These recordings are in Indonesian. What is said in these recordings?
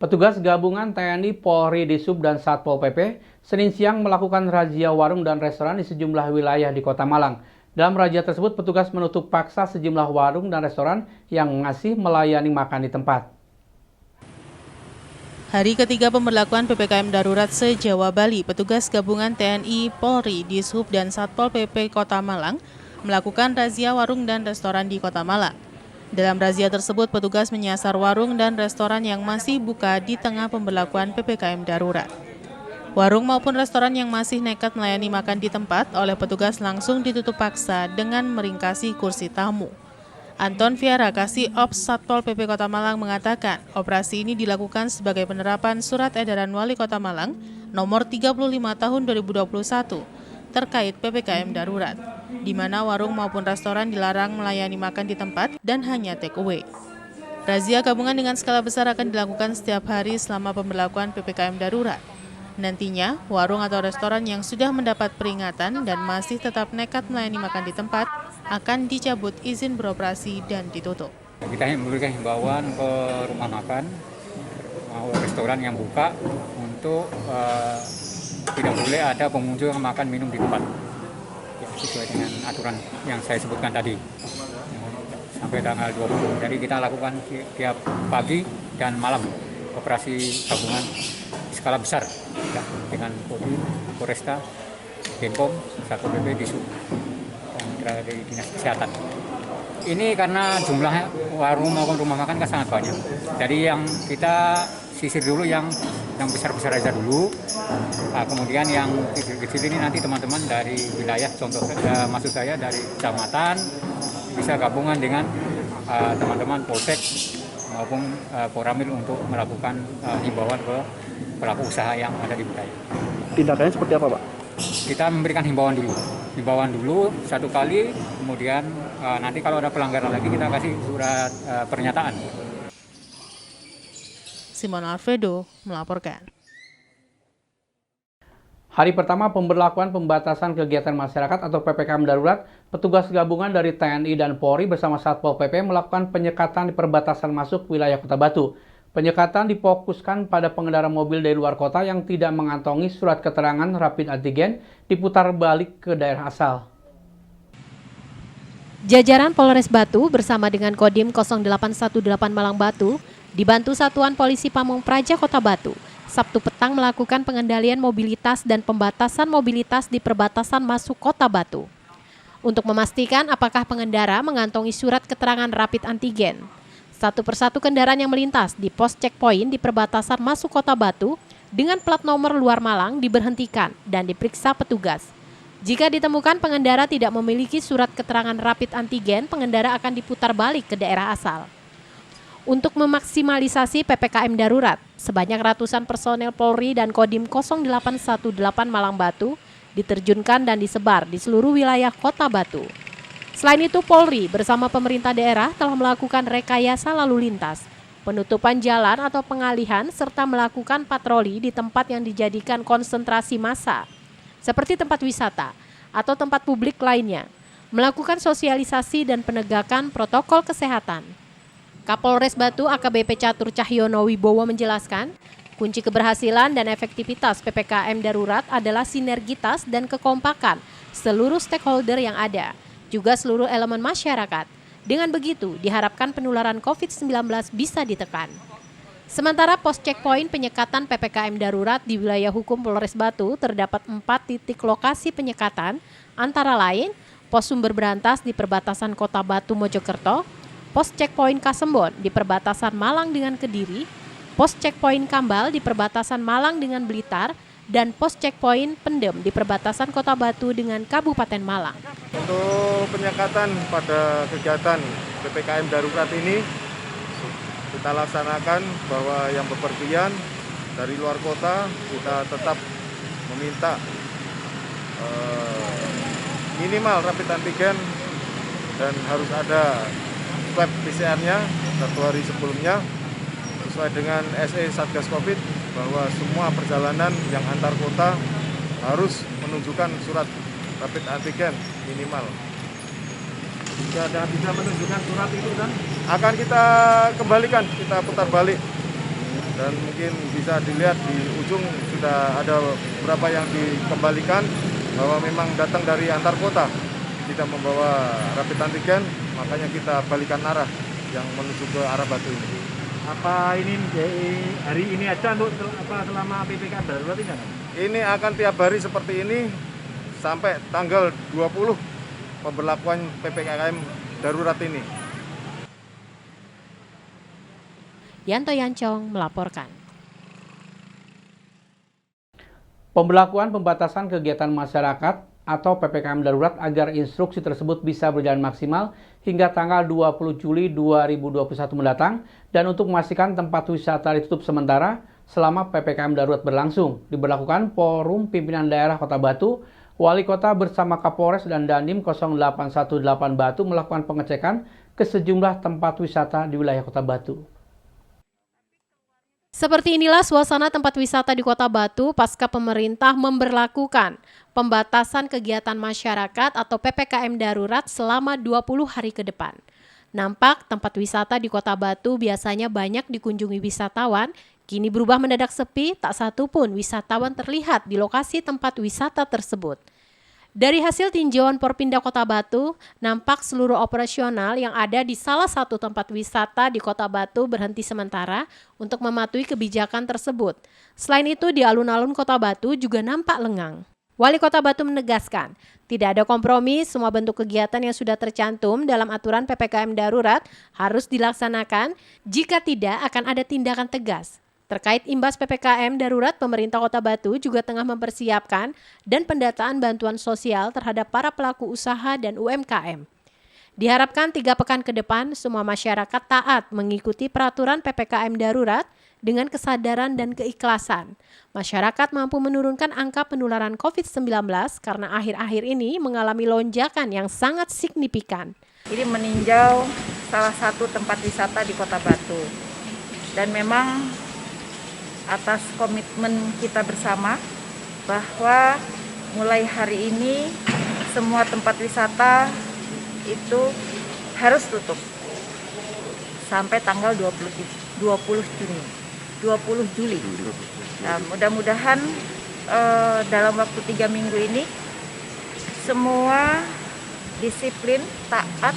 Petugas gabungan TNI, Polri, Dishub, dan Satpol PP Senin siang melakukan razia warung dan restoran di sejumlah wilayah di Kota Malang. Dalam razia tersebut, petugas menutup paksa sejumlah warung dan restoran yang masih melayani makan di tempat. Hari ketiga pemberlakuan PPKM darurat se-Jawa Bali, petugas gabungan TNI, Polri, Dishub, dan Satpol PP Kota Malang melakukan razia warung dan restoran di Kota Malang. Dalam razia tersebut, petugas menyasar warung dan restoran yang masih buka di tengah pemberlakuan PPKM darurat. Warung maupun restoran yang masih nekat melayani makan di tempat oleh petugas langsung ditutup paksa dengan meringkasi kursi tamu. Anton Viara, Kasih Ops Satpol PP Kota Malang mengatakan, operasi ini dilakukan sebagai penerapan Surat Edaran Wali Kota Malang nomor 35 tahun 2021 terkait PPKM darurat, di mana warung maupun restoran dilarang melayani makan di tempat dan hanya take away. Razia gabungan dengan skala besar akan dilakukan setiap hari selama pemberlakuan PPKM darurat. Nantinya, warung atau restoran yang sudah mendapat peringatan dan masih tetap nekat melayani makan di tempat akan dicabut izin beroperasi dan ditutup. Kita memberikan himbauan ke rumah makan, restoran yang buka untuk tidak boleh ada pengunjung yang makan minum di tempat. Ya, sesuai dengan aturan yang saya sebutkan tadi. Sampai tanggal 20. Jadi kita lakukan tiap pagi dan malam operasi gabungan skala besar ya, dengan Kodim, Polresta, Denpom, Satpol PP, Dishub, dan dari Dinas Kesehatan. Ini karena jumlah warung maupun rumah makan kan sangat banyak. Jadi yang kita sisir dulu yang besar-besar aja dulu. Nah, kemudian yang kecil-kecil ini nanti teman-teman dari wilayah, contoh maksud saya dari kecamatan bisa gabungan dengan teman-teman Polsek maupun Koramil untuk melakukan himbauan ke pelaku usaha yang ada di wilayah. Tindakannya seperti apa, Pak? Kita memberikan himbauan dulu satu kali, kemudian nanti kalau ada pelanggaran lagi kita kasih surat pernyataan. Simon Alfredo melaporkan. Hari pertama pemberlakuan pembatasan kegiatan masyarakat atau PPKM darurat, petugas gabungan dari TNI dan Polri bersama Satpol PP melakukan penyekatan di perbatasan masuk wilayah Kota Batu. Penyekatan difokuskan pada pengendara mobil dari luar kota yang tidak mengantongi surat keterangan rapid antigen diputar balik ke daerah asal. Jajaran Polres Batu bersama dengan Kodim 0818 Malang Batu dibantu Satuan Polisi Pamung Praja Kota Batu, Sabtu petang melakukan pengendalian mobilitas dan pembatasan mobilitas di perbatasan masuk Kota Batu. Untuk memastikan apakah pengendara mengantongi surat keterangan rapid antigen, satu persatu kendaraan yang melintas di pos checkpoint di perbatasan masuk Kota Batu dengan plat nomor luar Malang diberhentikan dan diperiksa petugas. Jika ditemukan pengendara tidak memiliki surat keterangan rapid antigen, pengendara akan diputar balik ke daerah asal. Untuk memaksimalisasi PPKM darurat, sebanyak ratusan personel Polri dan Kodim 0818 Malang Batu diterjunkan dan disebar di seluruh wilayah Kota Batu. Selain itu, Polri bersama pemerintah daerah telah melakukan rekayasa lalu lintas, penutupan jalan atau pengalihan, serta melakukan patroli di tempat yang dijadikan konsentrasi massa, seperti tempat wisata atau tempat publik lainnya, melakukan sosialisasi dan penegakan protokol kesehatan. Kapolres Batu AKBP Catur Cahyono Wibowo menjelaskan, kunci keberhasilan dan efektivitas PPKM darurat adalah sinergitas dan kekompakan seluruh stakeholder yang ada, juga seluruh elemen masyarakat. Dengan begitu, diharapkan penularan COVID-19 bisa ditekan. Sementara pos checkpoint penyekatan PPKM darurat di wilayah hukum Polres Batu terdapat 4 titik lokasi penyekatan, antara lain pos sumber berantas di perbatasan Kota Batu Mojokerto, pos checkpoint Kasembon di perbatasan Malang dengan Kediri, pos checkpoint Kambal di perbatasan Malang dengan Blitar, dan pos checkpoint Pendem di perbatasan Kota Batu dengan Kabupaten Malang. Untuk penyekatan pada kegiatan PPKM darurat ini, kita laksanakan bahwa yang bepergian dari luar kota kita tetap meminta minimal rapid antigen dan harus ada swab PCR-nya 1 hari sebelumnya sesuai dengan SE Satgas Covid bahwa semua perjalanan yang antar kota harus menunjukkan surat rapid antigen minimal. Jika ada tidak menunjukkan surat itu kan akan kita kembalikan, kita putar balik. dan mungkin bisa dilihat di ujung sudah ada beberapa yang dikembalikan bahwa memang datang dari antar kota, tidak membawa rapid antigen, makanya kita balikan arah yang menuju ke arah Batu ini. Apa ini hari ini aja untuk selama PPKM darurat ini? Ini akan tiap hari seperti ini sampai tanggal 20 pemberlakuan PPKM darurat ini. Yanto Yancong melaporkan. Pemberlakuan pembatasan kegiatan masyarakat atau PPKM darurat agar instruksi tersebut bisa berjalan maksimal hingga tanggal 20 Juli 2021 mendatang dan untuk memastikan tempat wisata ditutup sementara selama PPKM darurat berlangsung, diberlakukan Forum Pimpinan Daerah Kota Batu, Wali Kota bersama Kapolres dan Dandim 0818 Batu melakukan pengecekan ke sejumlah tempat wisata di wilayah Kota Batu. Seperti inilah suasana tempat wisata di Kota Batu pasca pemerintah memberlakukan pembatasan kegiatan masyarakat atau PPKM darurat selama 20 hari ke depan. Nampak tempat wisata di Kota Batu biasanya banyak dikunjungi wisatawan, kini berubah mendadak sepi, tak satu pun wisatawan terlihat di lokasi tempat wisata tersebut. Dari hasil tinjauan Porpinda Kota Batu, nampak seluruh operasional yang ada di salah satu tempat wisata di Kota Batu berhenti sementara untuk mematuhi kebijakan tersebut. Selain itu, di alun-alun Kota Batu juga nampak lengang. Wali Kota Batu menegaskan, tidak ada kompromi, semua bentuk kegiatan yang sudah tercantum dalam aturan PPKM darurat harus dilaksanakan, jika tidak akan ada tindakan tegas. Terkait imbas PPKM darurat, pemerintah Kota Batu juga tengah mempersiapkan dan pendataan bantuan sosial terhadap para pelaku usaha dan UMKM. Diharapkan 3 pekan ke depan, semua masyarakat taat mengikuti peraturan PPKM darurat dengan kesadaran dan keikhlasan. Masyarakat mampu menurunkan angka penularan COVID-19 karena akhir-akhir ini mengalami lonjakan yang sangat signifikan. Ini meninjau salah satu tempat wisata di Kota Batu. Dan memang atas komitmen kita bersama bahwa mulai hari ini semua tempat wisata itu harus tutup sampai tanggal 20 Juli. Nah, mudah-mudahan dalam waktu 3 minggu ini semua disiplin, taat,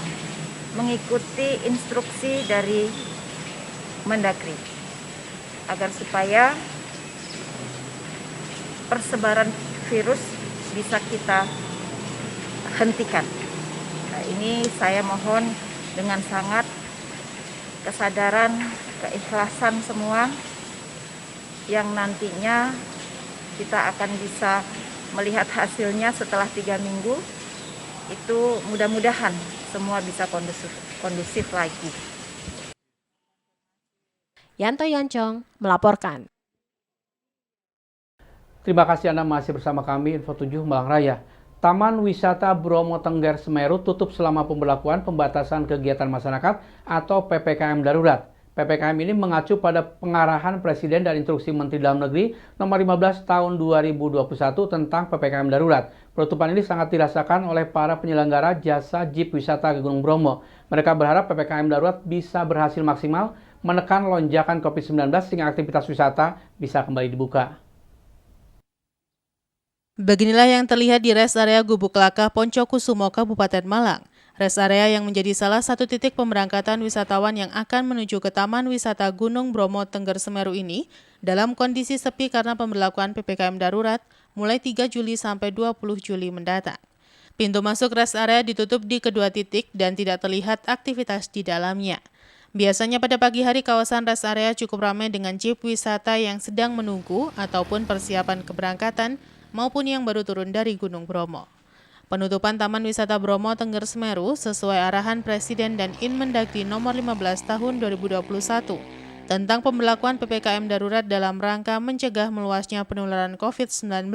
mengikuti instruksi dari Mendagri agar supaya persebaran virus bisa kita hentikan. Nah, ini saya mohon dengan sangat kesadaran, keikhlasan semua yang nantinya kita akan bisa melihat hasilnya setelah 3 minggu. Itu mudah-mudahan semua bisa kondusif lagi. Yanto Yancong melaporkan. Terima kasih Anda masih bersama kami Info 7 Malang Raya. Taman Wisata Bromo Tengger Semeru tutup selama pemberlakuan pembatasan kegiatan masyarakat atau PPKM darurat. PPKM ini mengacu pada pengarahan Presiden dan Instruksi Menteri Dalam Negeri nomor 15 tahun 2021 tentang PPKM darurat. Penutupan ini sangat dirasakan oleh para penyelenggara jasa jeep wisata ke Gunung Bromo. Mereka berharap PPKM darurat bisa berhasil maksimal menekan lonjakan COVID-19 sehingga aktivitas wisata bisa kembali dibuka. Beginilah yang terlihat di rest area Gubuk Laka, Poncokusumo, Kabupaten Malang. Rest area yang menjadi salah satu titik pemberangkatan wisatawan yang akan menuju ke Taman Wisata Gunung Bromo Tengger Semeru ini dalam kondisi sepi karena pemberlakuan PPKM darurat mulai 3 Juli sampai 20 Juli mendatang. Pintu masuk rest area ditutup di kedua titik dan tidak terlihat aktivitas di dalamnya. Biasanya pada pagi hari kawasan rest area cukup ramai dengan jeep wisata yang sedang menunggu ataupun persiapan keberangkatan maupun yang baru turun dari Gunung Bromo. Penutupan Taman Wisata Bromo Tengger Semeru sesuai arahan Presiden dan Inmendagri nomor 15 tahun 2021 tentang pemberlakuan PPKM darurat dalam rangka mencegah meluasnya penularan COVID-19.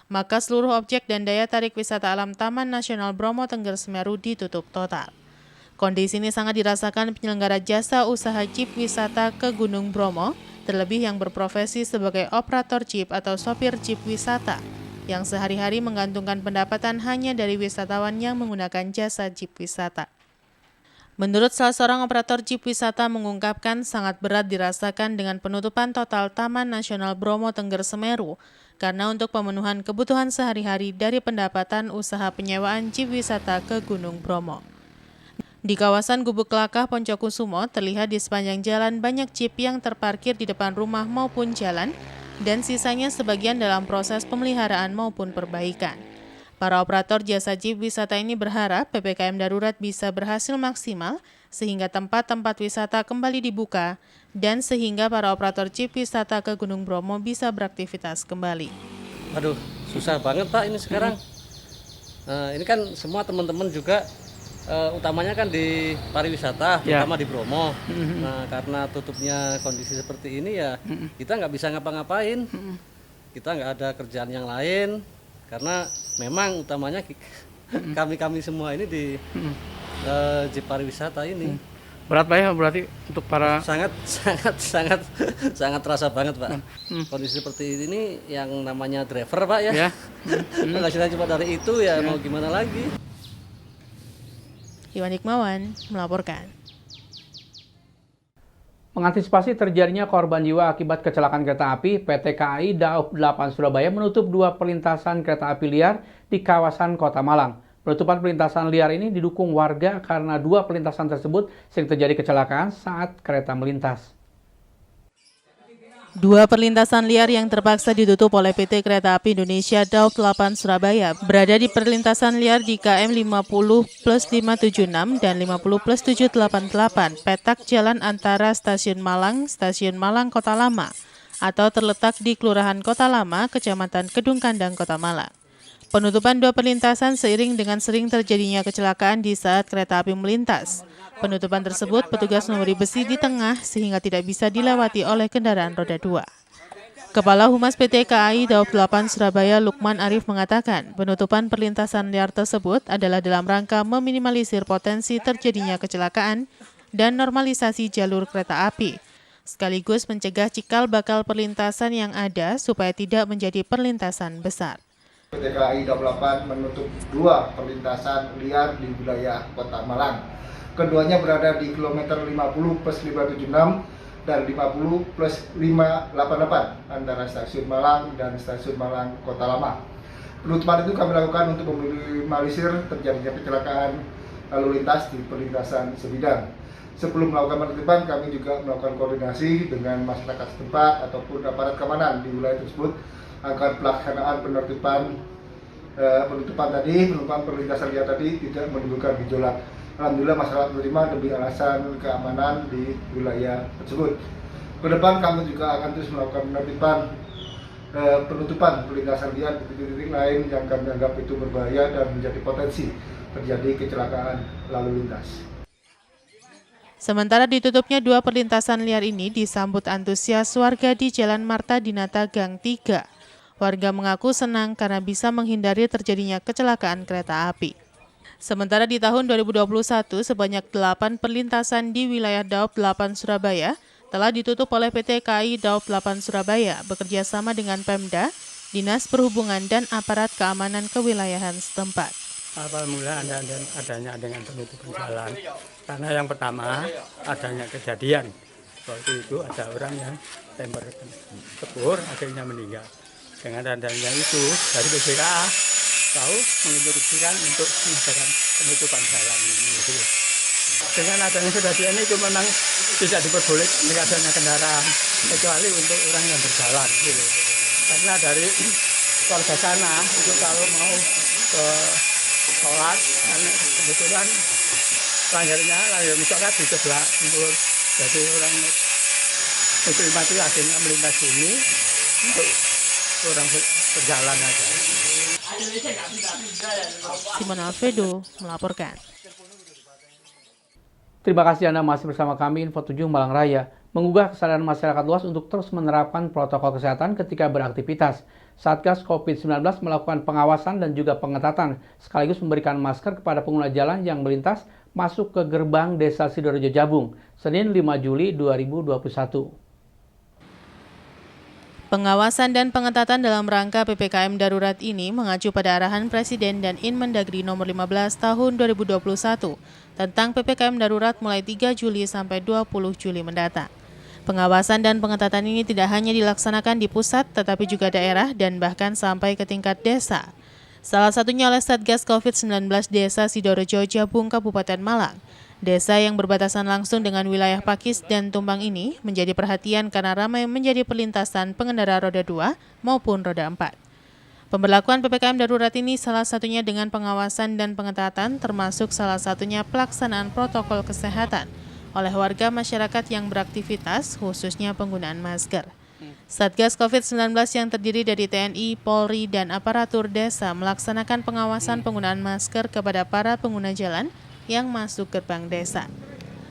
Maka seluruh objek dan daya tarik wisata alam Taman Nasional Bromo Tengger Semeru ditutup total. Kondisi ini sangat dirasakan penyelenggara jasa usaha jeep wisata ke Gunung Bromo, terlebih yang berprofesi sebagai operator jeep atau sopir jeep wisata, yang sehari-hari menggantungkan pendapatan hanya dari wisatawan yang menggunakan jasa jeep wisata. Menurut salah seorang operator jeep wisata mengungkapkan sangat berat dirasakan dengan penutupan total Taman Nasional Bromo Tengger Semeru karena untuk pemenuhan kebutuhan sehari-hari dari pendapatan usaha penyewaan jeep wisata ke Gunung Bromo. Di kawasan Gubuk Lakah Poncokusumo terlihat di sepanjang jalan banyak jeep yang terparkir di depan rumah maupun jalan dan sisanya sebagian dalam proses pemeliharaan maupun perbaikan. Para operator jasa jeep wisata ini berharap PPKM darurat bisa berhasil maksimal sehingga tempat-tempat wisata kembali dibuka dan sehingga para operator jeep wisata ke Gunung Bromo bisa beraktivitas kembali. Aduh, susah banget Pak ini sekarang. Ini kan semua teman-teman juga utamanya kan di pariwisata, terutama di Bromo. Nah, karena tutupnya kondisi seperti ini ya kita nggak bisa ngapa-ngapain. Kita nggak ada kerjaan yang lain. Karena memang utamanya kami semua ini di jeep pariwisata ini. Berat Pak ya berarti untuk para sangat terasa banget Pak. Kondisi seperti ini yang namanya driver Pak ya. Penghasilan cuma dari itu ya mau gimana lagi. Iwan Hikmawan melaporkan. Mengantisipasi terjadinya korban jiwa akibat kecelakaan kereta api, PT KAI Daob 8 Surabaya menutup 2 perlintasan kereta api liar di kawasan Kota Malang. Penutupan perlintasan liar ini didukung warga karena 2 perlintasan tersebut sering terjadi kecelakaan saat kereta melintas. 2 perlintasan liar yang terpaksa ditutup oleh PT Kereta Api Indonesia Daob 8 Surabaya berada di perlintasan liar di KM 50+576 dan 50+788 petak jalan antara Stasiun Malang Kota Lama atau terletak di Kelurahan Kota Lama, Kecamatan Kedung Kandang, Kota Malang. Penutupan 2 perlintasan seiring dengan sering terjadinya kecelakaan di saat kereta api melintas. Penutupan tersebut petugas memberi besi di tengah sehingga tidak bisa dilewati oleh kendaraan roda 2. Kepala Humas PT KAI Daob 8 Surabaya Lukman Arif mengatakan penutupan perlintasan liar tersebut adalah dalam rangka meminimalisir potensi terjadinya kecelakaan dan normalisasi jalur kereta api, sekaligus mencegah cikal bakal perlintasan yang ada supaya tidak menjadi perlintasan besar. PT KAI Daob 8 menutup 2 perlintasan liar di wilayah Kota Malang. Keduanya berada di kilometer 50+576 dan 50+588 antara Stasiun Malang dan Stasiun Malang Kota Lama. Penutupan itu kami lakukan untuk meminimalisir terjadinya kecelakaan lalu lintas di perlintasan sebidang. Sebelum melakukan penutupan, kami juga melakukan koordinasi dengan masyarakat setempat ataupun aparat keamanan di wilayah tersebut agar pelaksanaan penutupan perlintasan liar tadi tidak menimbulkan gejolak. Alhamdulillah masyarakat menerima demi alasan keamanan di wilayah tersebut. Ke depan kami juga akan terus melakukan penutupan perlintasan liar di titik-titik lain yang kami anggap itu berbahaya dan menjadi potensi terjadi kecelakaan lalu lintas. Sementara ditutupnya 2 perlintasan liar ini disambut antusias warga di Jalan Marta Dinata Gang 3. Warga mengaku senang karena bisa menghindari terjadinya kecelakaan kereta api. Sementara di tahun 2021, sebanyak 8 perlintasan di wilayah Daob 8 Surabaya telah ditutup oleh PT KAI Daob 8 Surabaya bekerja sama dengan Pemda, Dinas Perhubungan dan aparat keamanan kewilayahan setempat. Alhamdulillah adanya dengan penutupan jalan. Karena yang pertama adanya kejadian. Waktu itu ada orang yang tembak kebur akhirnya meninggal. Dengan adanya itu dari BPKA tahu menginstruksikan untuk mengadakan penutupan jalan ini. Dengan adanya kejadian itu memang tidak diperbolehkan adanya kendaraan kecuali untuk orang yang berjalan. Gitu. Karena dari warga sana itu kalau mau ke sholat, kebetulan lahirnya sholat di sebelah timur. Jadi orang muslim itu akhirnya melintas sini untuk orang berjalan aja. Simon Alfredo melaporkan. Terima kasih Anda masih bersama kami Info 7 Malang Raya, menggugah kesadaran masyarakat luas untuk terus menerapkan protokol kesehatan ketika beraktivitas. Satgas COVID-19 melakukan pengawasan dan juga pengetatan, sekaligus memberikan masker kepada pengguna jalan yang melintas masuk ke gerbang Desa Sidorejo Jabung, Senin 5 Juli 2021. Pengawasan dan pengetatan dalam rangka PPKM darurat ini mengacu pada arahan Presiden dan Inmendagri nomor 15 tahun 2021 tentang PPKM darurat mulai 3 Juli sampai 20 Juli mendatang. Pengawasan dan pengetatan ini tidak hanya dilaksanakan di pusat, tetapi juga daerah dan bahkan sampai ke tingkat desa. Salah satunya oleh Satgas COVID-19 Desa Sidorejo Jabung, Kabupaten Malang. Desa yang berbatasan langsung dengan wilayah Pakis dan Tumbang ini menjadi perhatian karena ramai menjadi perlintasan pengendara roda 2 maupun roda 4. Pemberlakuan PPKM darurat ini salah satunya dengan pengawasan dan pengetatan, termasuk salah satunya pelaksanaan protokol kesehatan oleh warga masyarakat yang beraktivitas, khususnya penggunaan masker. Satgas COVID-19 yang terdiri dari TNI, Polri, dan aparatur desa melaksanakan pengawasan penggunaan masker kepada para pengguna jalan yang masuk gerbang desa.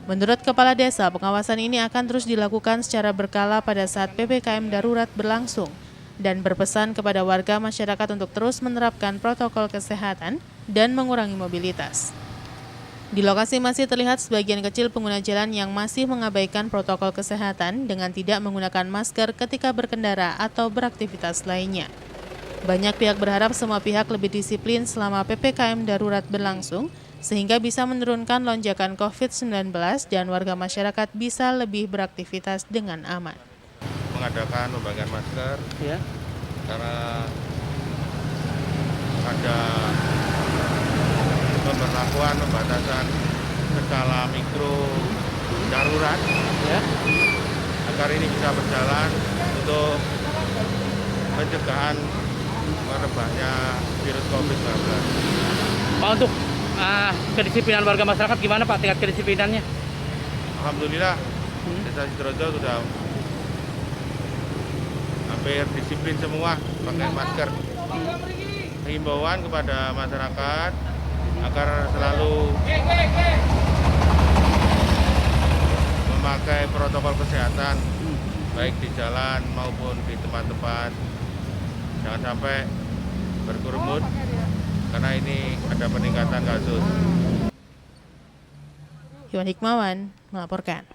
Menurut Kepala Desa, pengawasan ini akan terus dilakukan secara berkala pada saat PPKM darurat berlangsung dan berpesan kepada warga masyarakat untuk terus menerapkan protokol kesehatan dan mengurangi mobilitas. Di lokasi masih terlihat sebagian kecil pengguna jalan yang masih mengabaikan protokol kesehatan dengan tidak menggunakan masker ketika berkendara atau beraktivitas lainnya. Banyak pihak berharap semua pihak lebih disiplin selama PPKM darurat berlangsung, sehingga bisa menurunkan lonjakan COVID-19 dan warga masyarakat bisa lebih beraktivitas dengan aman. Mengadakan pembagian masker, ya, karena ada pemberlakuan pembatasan skala mikro darurat, ya, agar ini bisa berjalan untuk pencegahan merebaknya virus COVID-19. Pak, untuk kedisiplinan warga masyarakat gimana Pak, tingkat kedisiplinannya? Alhamdulillah, Desa Sidorejo sudah hampir disiplin semua pakai masker. Himbauan kepada masyarakat agar selalu memakai protokol kesehatan baik di jalan maupun di tempat-tempat. Jangan sampai berkerumun karena ini ada peningkatan kasus. Iwan Hikmawan melaporkan.